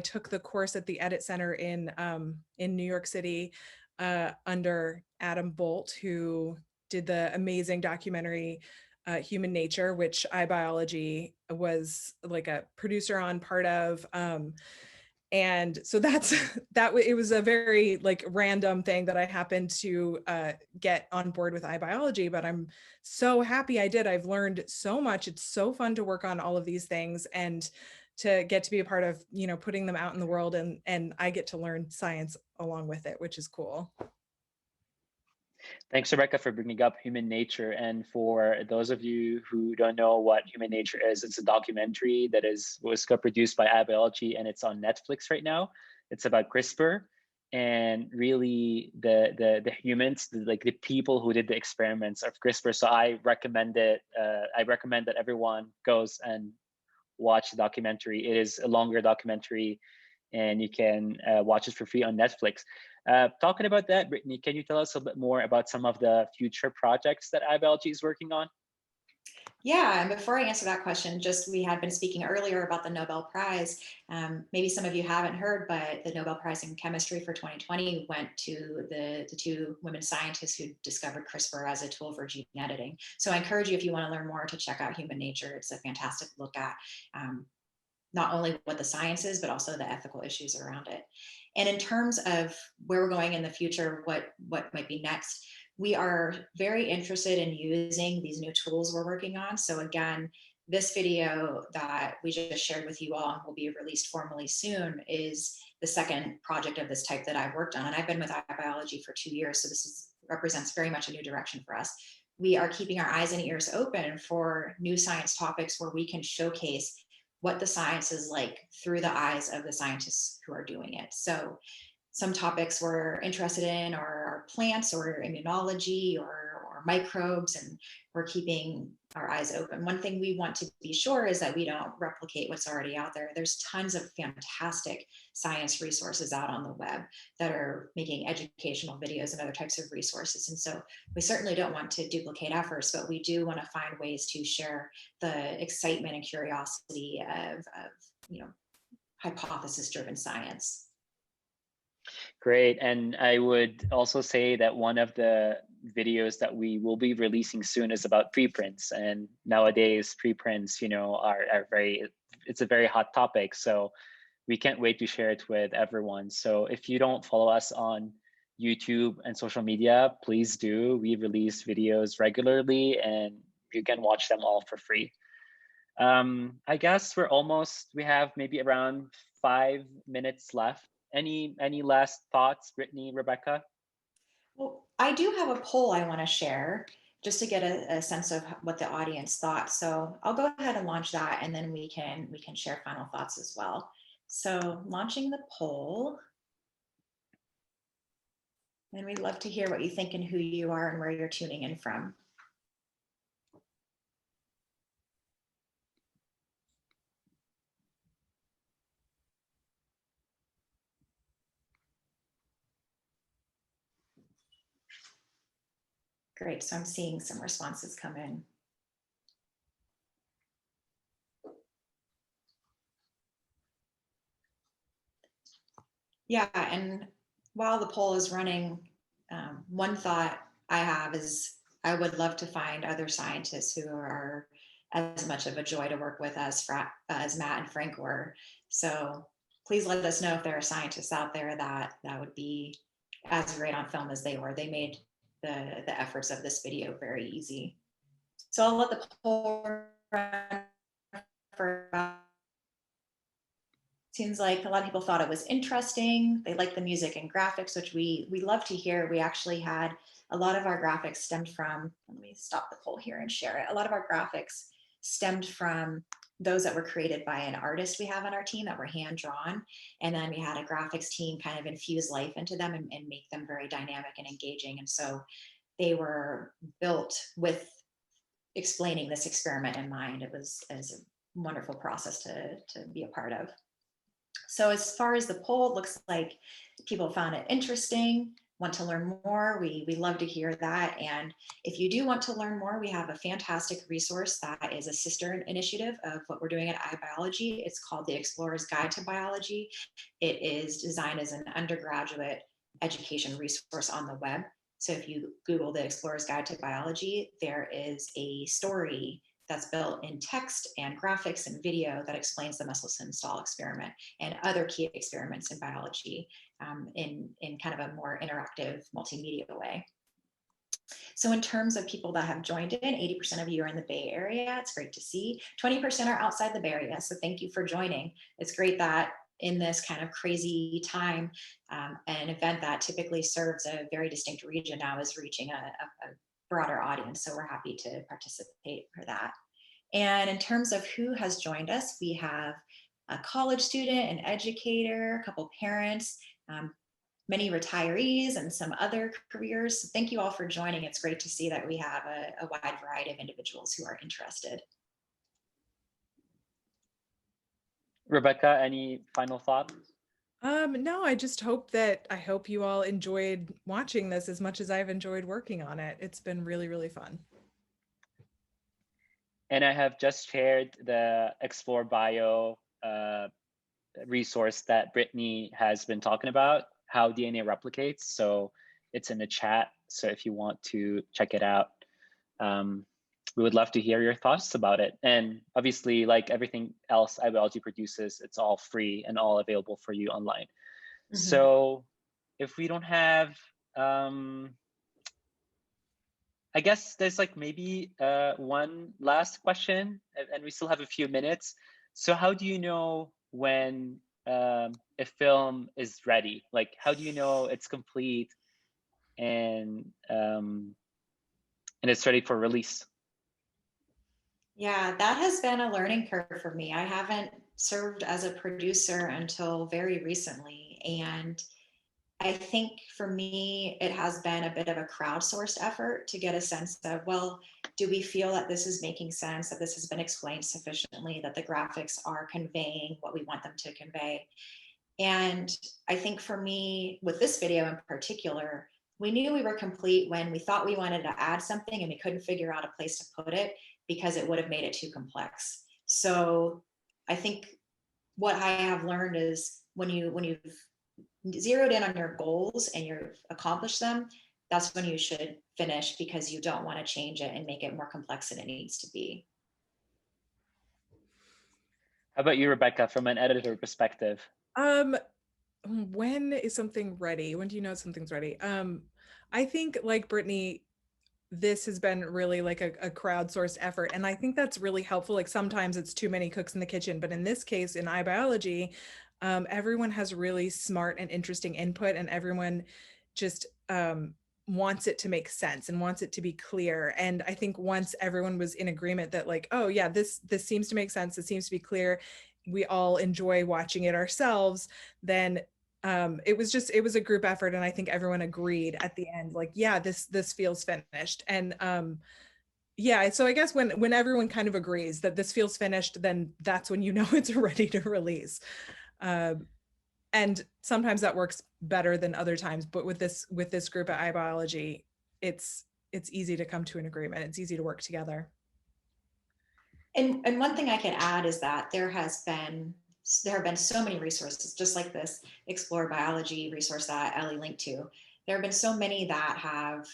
took the course at the Edit Center in New York City under Adam Bolt, who did the amazing documentary Human Nature, which iBiology was like a producer on, part of. And so it was a very like random thing that I happened to get on board with iBiology, but I'm so happy I did. I've learned so much. It's so fun to work on all of these things and to get to be a part of, putting them out in the world, and I get to learn science along with it, which is cool. Thanks, Rebecca, for bringing up Human Nature. And for those of you who don't know what Human Nature is, it's a documentary that was co-produced by iBiology, and it's on Netflix right now. It's about CRISPR and really the humans, like the people who did the experiments of CRISPR. So I recommend it. I recommend that everyone goes and watch the documentary. It is a longer documentary, and you can watch it for free on Netflix. Talking about that, Brittany, can you tell us a bit more about some of the future projects that iBiology is working on? Yeah, and before I answer that question, we had been speaking earlier about the Nobel Prize. Maybe some of you haven't heard, but the Nobel Prize in Chemistry for 2020 went to the two women scientists who discovered CRISPR as a tool for gene editing. So I encourage you, if you want to learn more, to check out Human Nature. It's a fantastic look at not only what the science is, but also the ethical issues around it. And in terms of where we're going in the future, what might be next, we are very interested in using these new tools we're working on. So again, this video that we just shared with you all and will be released formally soon is the second project of this type that I've worked on. And I've been with iBiology for 2 years, so represents very much a new direction for us. We are keeping our eyes and ears open for new science topics where we can showcase what the science is like through the eyes of the scientists who are doing it. So some topics we're interested in are plants or immunology or microbes, and we're keeping our eyes open. One thing we want to be sure is that we don't replicate what's already out there. There's tons of fantastic science resources out on the web that are making educational videos and other types of resources. And so we certainly don't want to duplicate efforts, but we do want to find ways to share the excitement and curiosity of hypothesis-driven science. Great. And I would also say that one of the videos that we will be releasing soon is about preprints. And nowadays, preprints, it's a very hot topic. So we can't wait to share it with everyone. So if you don't follow us on YouTube and social media, please do. We release videos regularly and you can watch them all for free. I guess we have maybe around 5 minutes left. Any last thoughts, Brittany, Rebecca? Well, I do have a poll I want to share just to get a sense of what the audience thought. So I'll go ahead and launch that, and then we can share final thoughts as well. So launching the poll. And we'd love to hear what you think and who you are and where you're tuning in from. Great, so I'm seeing some responses come in. Yeah, and while the poll is running, one thought I have is I would love to find other scientists who are as much of a joy to work with as Matt and Frank were. So please let us know if there are scientists out there that would be as great on film as they were. They made the efforts of this video very easy. So I'll let the poll run for seems like a lot of people thought it was interesting. They liked the music and graphics, which we love to hear. We actually had a lot of our graphics stemmed from, let me stop the poll here and share it. A lot of our graphics stemmed from those that were created by an artist we have on our team that were hand drawn. And then we had a graphics team kind of infuse life into them and make them very dynamic and engaging. And so they were built with explaining this experiment in mind. It was a wonderful process to be a part of. So as far as the poll, it looks like people found it interesting, want to learn more. We love to hear that. And if you do want to learn more, we have a fantastic resource that is a sister initiative of what we're doing at iBiology. It's called the Explorer's Guide to Biology. It is designed as an undergraduate education resource on the web. So if you Google the Explorer's Guide to Biology, there is a story that's built in text and graphics and video that explains the Meselson-Stahl experiment and other key experiments in biology in kind of a more interactive multimedia way. So in terms of people that have joined in, 80% of you are in the Bay Area. It's great to see. 20% are outside the Bay Area. So thank you for joining. It's great that in this kind of crazy time, an event that typically serves a very distinct region now is reaching a broader audience. So we're happy to participate for that. And in terms of who has joined us, we have a college student, an educator, a couple parents, many retirees, and some other careers. So thank you all for joining. It's great to see that we have a wide variety of individuals who are interested. Rebecca, any final thoughts? No, I just hope you all enjoyed watching this as much as I've enjoyed working on it. It's been really, really fun. And I have just shared the Explore Bio resource that Brittany has been talking about, how DNA replicates. So it's in the chat. So if you want to check it out, we would love to hear your thoughts about it. And obviously, like everything else iBiology produces, it's all free and all available for you online. So if we don't have, I guess there's like maybe one last question, and we still have a few minutes. So how do you know when a film is ready? Like, how do you know it's complete and it's ready for release? Yeah, that has been a learning curve for me. I haven't served as a producer until very recently. And I think for me, it has been a bit of a crowdsourced effort to get a sense of, well, do we feel that this is making sense, that this has been explained sufficiently, that the graphics are conveying what we want them to convey? And I think for me, with this video in particular, we knew we were complete when we thought we wanted to add something and we couldn't figure out a place to put it because it would have made it too complex. So I think what I have learned is when you've zeroed in on your goals and you've accomplished them, that's when you should finish, because you don't want to change it and make it more complex than it needs to be. How about you, Rebecca, from an editor perspective? When is something ready? When do you know something's ready? I think, like Brittany, this has been really like a crowdsourced effort. And I think that's really helpful. Like sometimes it's too many cooks in the kitchen, but in this case, in iBiology, everyone has really smart and interesting input, and everyone just wants it to make sense and wants it to be clear. And I think once everyone was in agreement that like, oh yeah, this seems to make sense, it seems to be clear, we all enjoy watching it ourselves, then it was a group effort, and I think everyone agreed at the end, like, yeah, this feels finished. And yeah, so I guess when everyone kind of agrees that this feels finished, then that's when you know it's ready to release. And sometimes that works better than other times, but with this group at iBiology, it's easy to come to an agreement. It's easy to work together. And one thing I could add is that there have been so many resources, just like this Explore Biology resource that Ellie linked to. There have been so many that have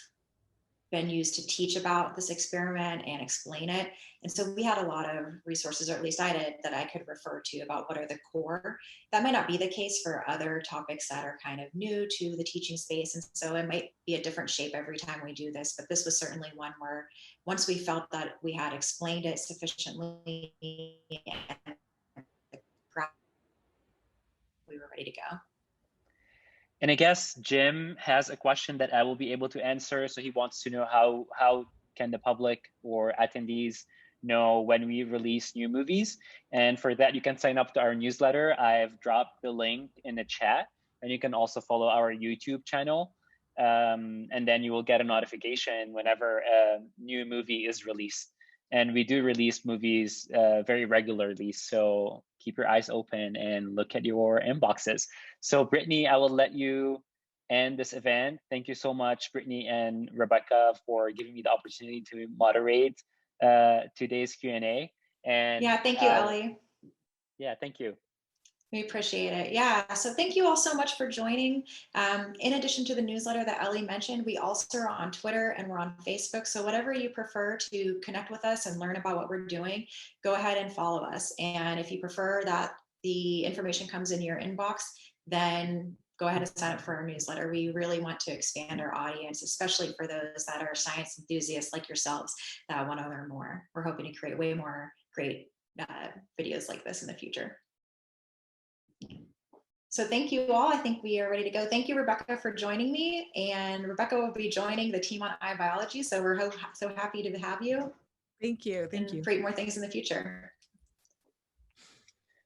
been used to teach about this experiment and explain it. And so we had a lot of resources, or at least I did, that I could refer to about what are the core. That might not be the case for other topics that are kind of new to the teaching space. And so it might be a different shape every time we do this, but this was certainly one where once we felt that we had explained it sufficiently, we were ready to go. And I guess Jim has a question that I will be able to answer. So he wants to know how can the public or attendees know when we release new movies. And for that, you can sign up to our newsletter. I've dropped the link in the chat, and you can also follow our YouTube channel. And then you will get a notification whenever a new movie is released. And we do release movies very regularly. So keep your eyes open and look at your inboxes. So Brittany, I will let you end this event. Thank you so much, Brittany and Rebecca, for giving me the opportunity to moderate today's Q&A. And yeah, thank you, Ellie. Yeah, thank you. We appreciate it. Yeah, so thank you all so much for joining. In addition to the newsletter that Ellie mentioned, we also are on Twitter and we're on Facebook. So whatever you prefer to connect with us and learn about what we're doing, go ahead and follow us. And if you prefer that the information comes in your inbox, then go ahead and sign up for our newsletter. We really want to expand our audience, especially for those that are science enthusiasts like yourselves that want to learn more. We're hoping to create way more great videos like this in the future. So thank you all. I think we are ready to go. Thank you, Rebecca, for joining me. And Rebecca will be joining the team on iBiology. So we're so happy to have you. Thank you. Thank you. Create more things in the future.